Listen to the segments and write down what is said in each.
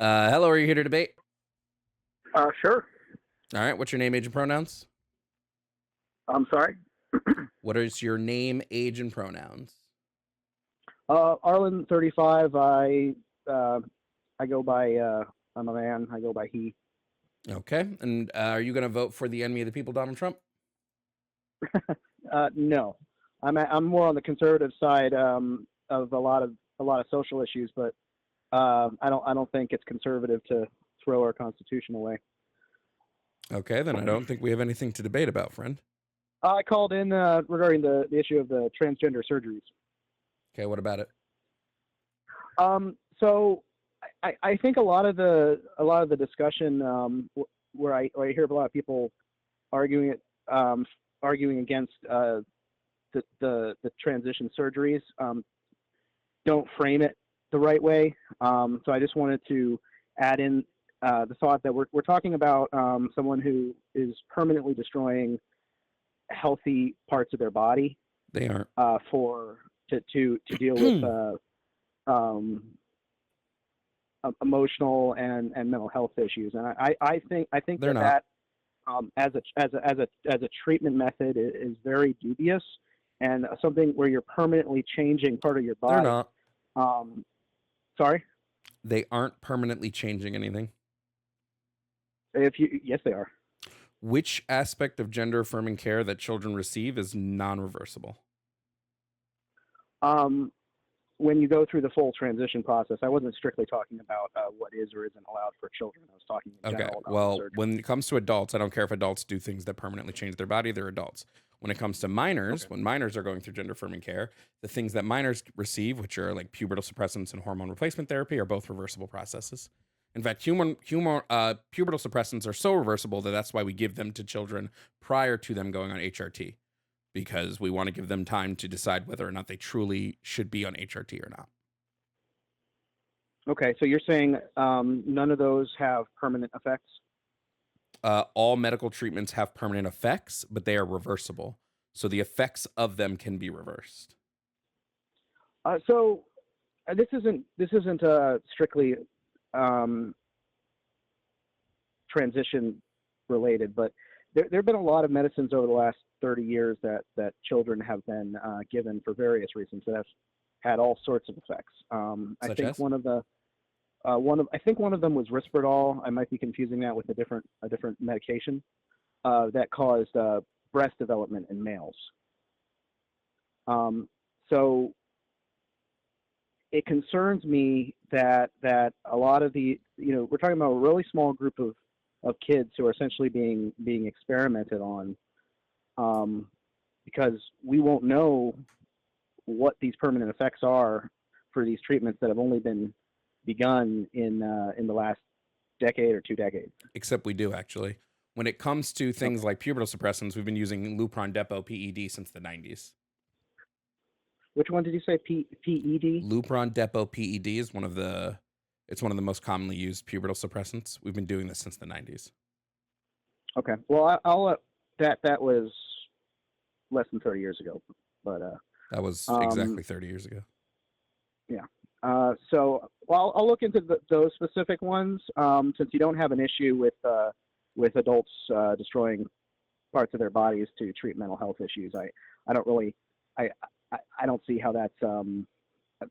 Hello, are you here to debate? Sure. All right, what's your name, age, and pronouns? I'm sorry. What is your name, age, and pronouns? Arlen, 35. I go by. I'm a man. I go by he. Okay, and are you going to vote for the enemy of the people, Donald Trump? No, I'm more on the conservative side of a lot of social issues, but I don't think it's conservative to throw our Constitution away. Okay, then I don't think we have anything to debate about, friend. I called in regarding the issue of the transgender surgeries. Okay, what about it? So I think a lot of the discussion where I hear a lot of people arguing against the transition surgeries don't frame it the right way. So I just wanted to add in the thought that we're talking about someone who is permanently destroying healthy parts of their body. They aren't. To deal with emotional and mental health issues, and I think They're that not. as a treatment method is very dubious, and something where you're permanently changing part of your body. They're not. Sorry. They aren't permanently changing anything. Yes, they are. Which aspect of gender affirming care that children receive is non-reversible? When you go through the full transition process, I wasn't strictly talking about what is or isn't allowed for children. I was talking in general about well, surgery. when it comes to adults, I don't care if adults do things that permanently change their body, they're adults. When it comes to minors, when minors are going through gender affirming care, the things that minors receive, which are like pubertal suppressants and hormone replacement therapy, are both reversible processes. In fact, pubertal suppressants are so reversible that's why we give them to children prior to them going on HRT, because we want to give them time to decide whether or not they truly should be on HRT or not. Okay, so you're saying none of those have permanent effects? All medical treatments have permanent effects, but they are reversible. So the effects of them can be reversed. So this isn't strictly transition related, but there have been a lot of medicines over the last 30 years that children have been given for various reasons that have had all sorts of effects. I think one of them was Risperdal. I might be confusing that with a different medication that caused breast development in males. So it concerns me that a lot of we're talking about a really small group of kids who are essentially being experimented on, because we won't know what these permanent effects are for these treatments that have only been begun in the last decade or 2 decades. Except we do, actually. When it comes to things like pubertal suppressants, we've been using Lupron Depot PED since the 90s. Which one did you say? PED? Lupron Depot PED is one of the most commonly used pubertal suppressants. We've been doing this since the 90s. Okay. Well, I'll that was less than 30 years ago, but that was exactly 30 years ago. Yeah. So I'll look into those specific ones, since you don't have an issue with adults destroying parts of their bodies to treat mental health issues. I don't see how that's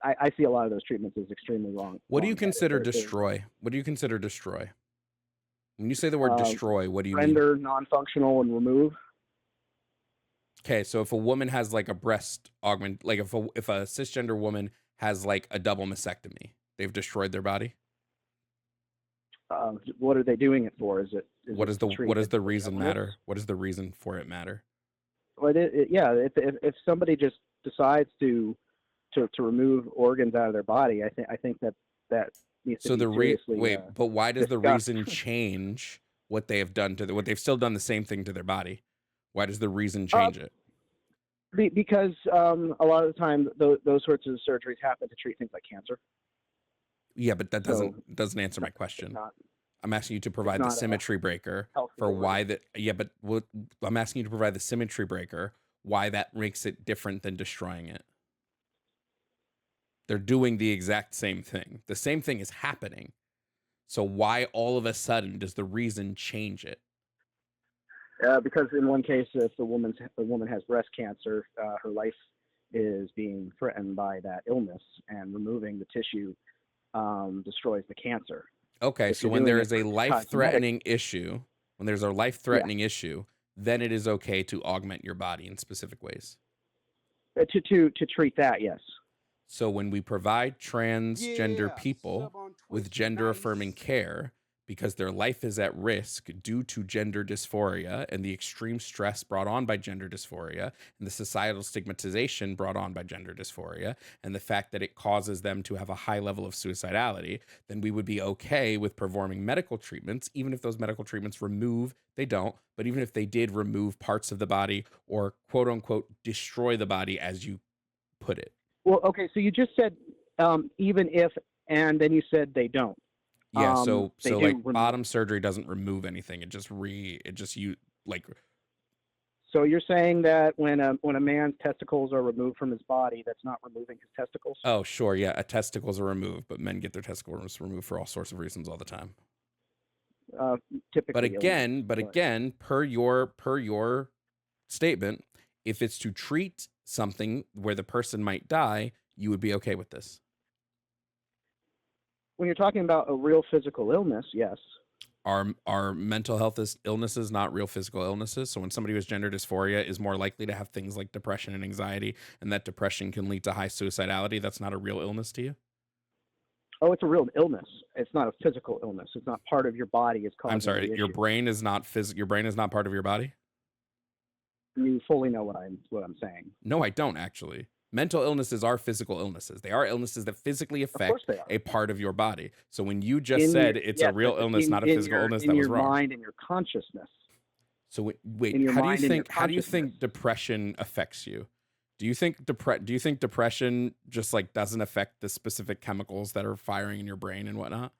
I see a lot of those treatments as extremely wrong. What do you consider destroy? What do you consider destroy? When you say the word destroy, what do you mean? Render non-functional and remove. Okay, so if a woman has like a breast augment, like if a cisgender woman has like a double mastectomy, they've destroyed their body. What are they doing it for? What does the reason matter? What does the reason for it matter? Well, if somebody just decides to remove organs out of their body, I think that needs to be seriously. But why does the reason change what they have done to what they've still done the same thing to their body? Why does the reason change it? Because a lot of the time those sorts of surgeries happen to treat things like cancer. Yeah, but that doesn't answer my question. I'm asking you to provide the symmetry breaker for why that. Yeah, but I'm asking you to provide the symmetry breaker why that makes it different than destroying it. They're doing the exact same thing. The same thing is happening. So why all of a sudden does the reason change it? Because in one case, if the woman has breast cancer, her life is being threatened by that illness, and removing the tissue destroys the cancer. Okay, If so you're when doing there it is a for cosmetic, life-threatening issue, when there's a yeah, life-threatening issue, then it is okay to augment your body in specific ways. to treat that, yes. So when we provide transgender Yeah, people sub on with Twitch, gender affirming nice. care because their life is at risk due to gender dysphoria and the extreme stress brought on by gender dysphoria and the societal stigmatization brought on by gender dysphoria and the fact that it causes them to have a high level of suicidality, then we would be okay with performing medical treatments, even if those medical treatments remove, they don't, but even if they did remove parts of the body or quote unquote destroy the body as you put it. Well, okay, so you just said even if, and then you said they don't. Yeah, They so do like remove. bottom surgery doesn't remove anything. It just you like So you're saying that when a man's testicles are removed from his body, that's not removing his testicles? oh sure, yeah, testicles are removed, but men get their testicles removed for all sorts of reasons all the time. Typically illness. But again, per your statement, if it's to treat something where the person might die, you would be okay with this. When you're talking about a real physical illness, yes. Are mental health illnesses not real physical illnesses? So when somebody with gender dysphoria is more likely to have things like depression and anxiety, and that depression can lead to high suicidality, that's not a real illness to you? Oh, it's a real illness. It's not a physical illness. It's not part of your body is causing I'm sorry, the your issue. brain is not your brain is not part of your body? You fully know what I'm saying. No, I don't actually. Mental illnesses are physical illnesses. They are illnesses that physically Of course affect they are. a part of your body. So when you just said it's a real illness, not a physical illness, that was wrong. In your mind and your consciousness. So wait, In your mind and your how do you consciousness. think depression affects you? Do you think depression just like doesn't affect the specific chemicals that are firing in your brain and whatnot?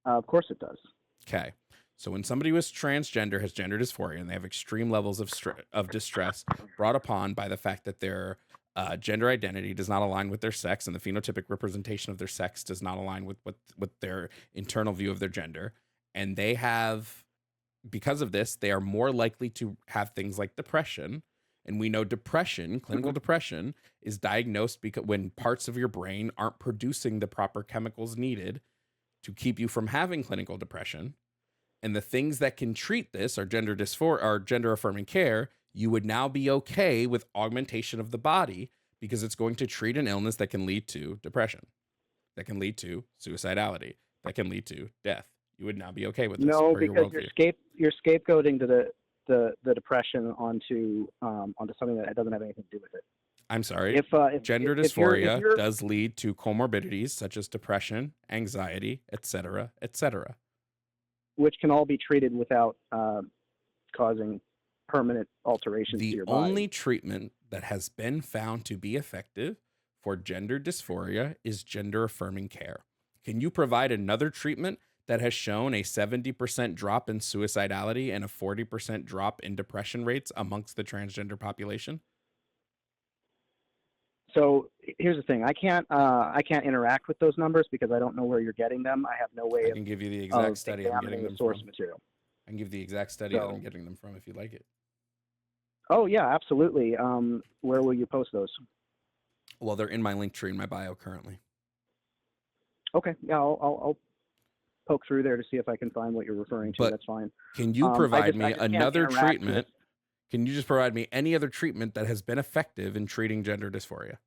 Of course it does. Okay. So when somebody who's transgender has gender dysphoria and they have extreme levels of distress brought upon by the fact that their gender identity does not align with their sex and the phenotypic representation of their sex does not align with their internal view of their gender, and they have, because of this, they are more likely to have things like depression. And we know depression, clinical depression, is diagnosed because when parts of your brain aren't producing the proper chemicals needed to keep you from having clinical depression. And the things that can treat this are gender dysphoria or gender affirming care. You would now be okay with augmentation of the body because it's going to treat an illness that can lead to depression, that can lead to suicidality, that can lead to death. You would now be okay with this. No, per your because worldview. you're scapegoating to the depression onto something that doesn't have anything to do with it. I'm sorry. If Gender dysphoria does lead to comorbidities such as depression, anxiety, etc., etc., which can all be treated without causing permanent alterations to your body. The only treatment that has been found to be effective for gender dysphoria is gender affirming care. Can you provide another treatment that has shown a 70% drop in suicidality and a 40% drop in depression rates amongst the transgender population? So here's the thing: I can't interact with those numbers because I don't know where you're getting them. I have no way. I can give you the exact study I'm getting them the source from. material. I can give the exact study that I'm getting them from if you like it. Oh yeah, absolutely. Where will you post those? Well, they're in my link tree in my bio currently. Okay, yeah, I'll poke through there to see if I can find what you're referring to. That's fine. Can you provide me another treatment? Can you just provide me any other treatment that has been effective in treating gender dysphoria?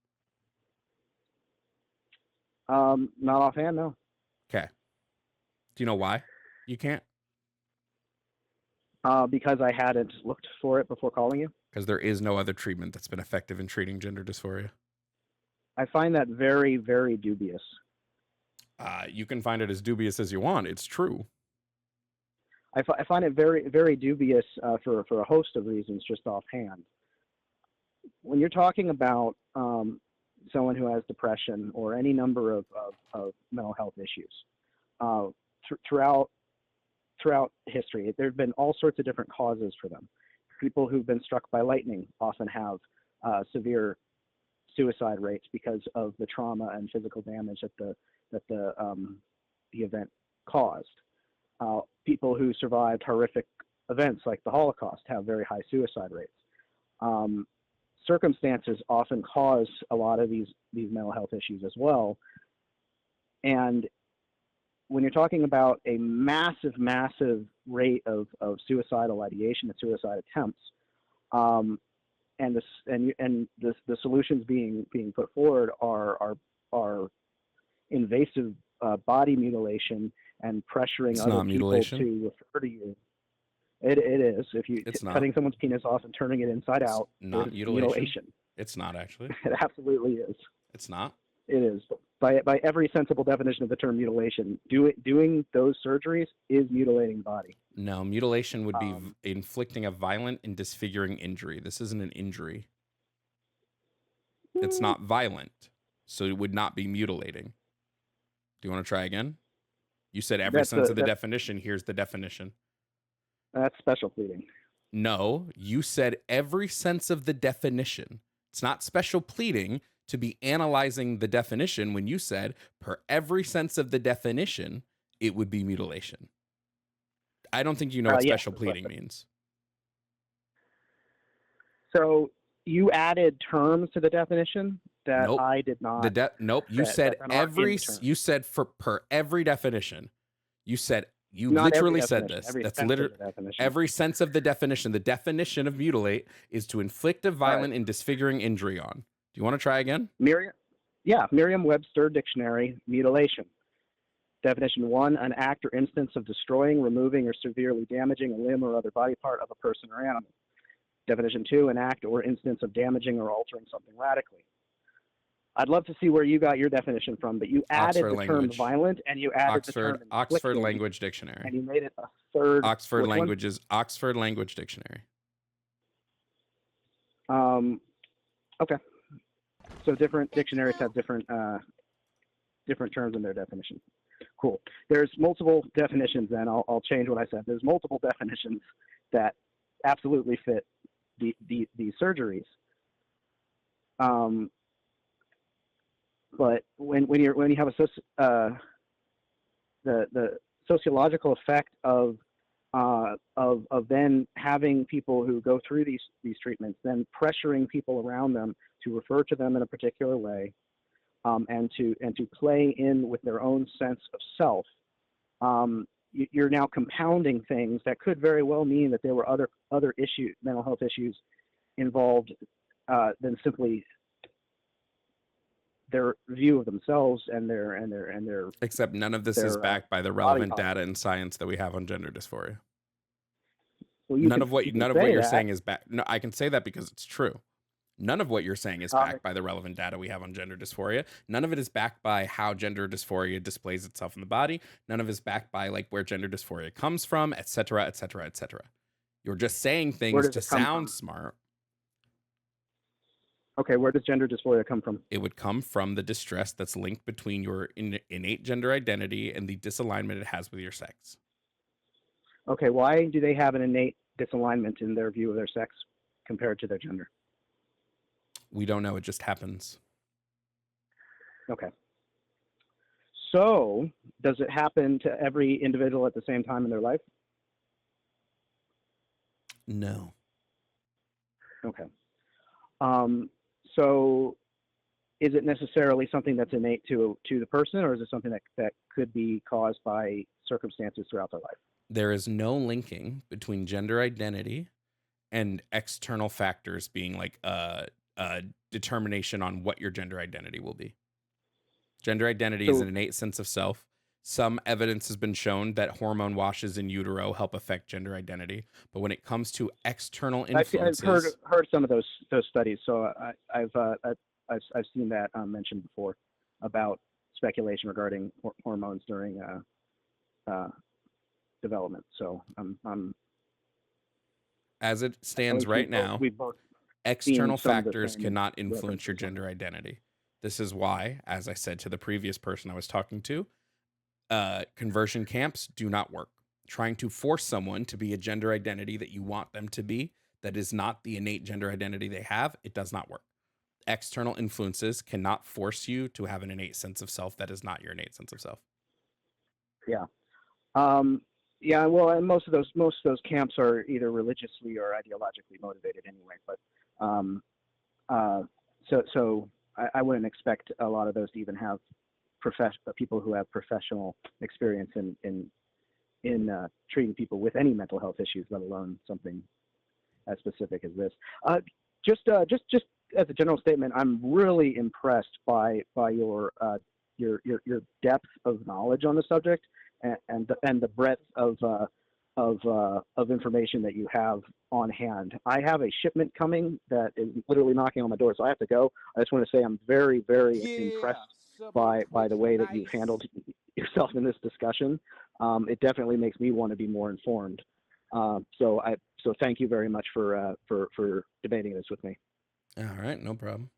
Not offhand, no. Okay. Do you know why you can't? Because I hadn't looked for it before calling you. Because there is no other treatment that's been effective in treating gender dysphoria. I find that very, very dubious. You can find it as dubious as you want. It's true. I find it very, very dubious for a host of reasons, just offhand. When you're talking about someone who has depression or any number of mental health issues, throughout history, there have been all sorts of different causes for them. People who've been struck by lightning often have severe suicide rates because of the trauma and physical damage that the event caused. People who survived horrific events like the Holocaust have very high suicide rates. Circumstances often cause a lot of these mental health issues as well. And when you're talking about a massive rate of suicidal ideation and suicide attempts, and the solutions being put forward are invasive body mutilation and pressuring It's other not people mutilation. to refer to you. It is. If you It's not. cutting someone's penis off and turning it inside It's out, not is mutilation. It's not actually. It absolutely is. It's not. It is. By every sensible definition of the term mutilation, doing those surgeries is mutilating the body. No, mutilation would be inflicting a violent and disfiguring injury. This isn't an injury. It's not violent, so it would not be mutilating. Do you want to try again? You said every sense of the definition. Here's the definition. That's special pleading. No, you said every sense of the definition. It's not special pleading to be analyzing the definition when you said per every sense of the definition, it would be mutilation. I don't think you know what special pleading means. So you added terms to the definition that Nope. I did not. Nope. You said every. You said for per every definition. You said you Not literally every said definition, this. every That's sense of literally the definition. every sense of the definition. The definition of mutilate is to inflict a violent and disfiguring injury on. Do you want to try again? Merriam-Webster Dictionary, mutilation. Definition 1, an act or instance of destroying, removing, or severely damaging a limb or other body part of a person or animal. Definition 2, an act or instance of damaging or altering something radically. I'd love to see where you got your definition from, but you added the term violent and you added the term Oxford Language Dictionary. And you made it a third. Oxford Language Dictionary. Okay. So different dictionaries have different terms in their definition. Cool. There's multiple definitions then. I'll change what I said. There's multiple definitions that absolutely fit these surgeries. But when you have the sociological effect of then having people who go through these treatments, then pressuring people around them to refer to them in a particular way, and to play in with their own sense of self, you're now compounding things that could very well mean that there were other issues, mental health issues involved than simply their view of themselves and their. Except none of this is backed by the relevant data and science that we have on gender dysphoria. Well, none of what you're saying is backed. No, I can say that because it's true. None of what you're saying is backed by the relevant data we have on gender dysphoria. None of it is backed by how gender dysphoria displays itself in the body. None of it is backed by like where gender dysphoria comes from, et cetera, et cetera, et cetera. You're just saying things to sound smart. Okay, where does gender dysphoria come from? It would come from the distress that's linked between your innate gender identity and the disalignment it has with your sex. Okay, why do they have an innate disalignment in their view of their sex compared to their gender? We don't know. It just happens. Okay. So, does it happen to every individual at the same time in their life? No. Okay. So, is it necessarily something that's innate to the person, or is it something that could be caused by circumstances throughout their life? There is no linking between gender identity and external factors being like a determination on what your gender identity will be. Gender identity is an innate sense of self. Some evidence has been shown that hormone washes in utero help affect gender identity, but when it comes to external influences, I've heard some of those studies. So I've seen that mentioned before about speculation regarding hormones during development. So as it stands right now, external factors cannot influence your gender identity. This is why, as I said to the previous person I was talking to, conversion camps do not work. Trying to force someone to be a gender identity that you want them to be, that is not the innate gender identity they have, it does not work. External influences cannot force you to have an innate sense of self that is not your innate sense of self. Yeah. Yeah, well, and most of those camps are either religiously or ideologically motivated anyway. But um, uh, so I wouldn't expect a lot of those to even have people who have professional experience in treating people with any mental health issues, let alone something as specific as this. Just as a general statement, I'm really impressed by your depth of knowledge on the subject and the breadth of information that you have on hand. I have a shipment coming that is literally knocking on my door, so I have to go. I just want to say I'm very, very impressed by the way that you've handled yourself in this discussion. It definitely makes me want to be more informed. So thank you very much for debating this with me. All right, no problem.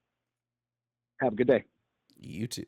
Have a good day. You too.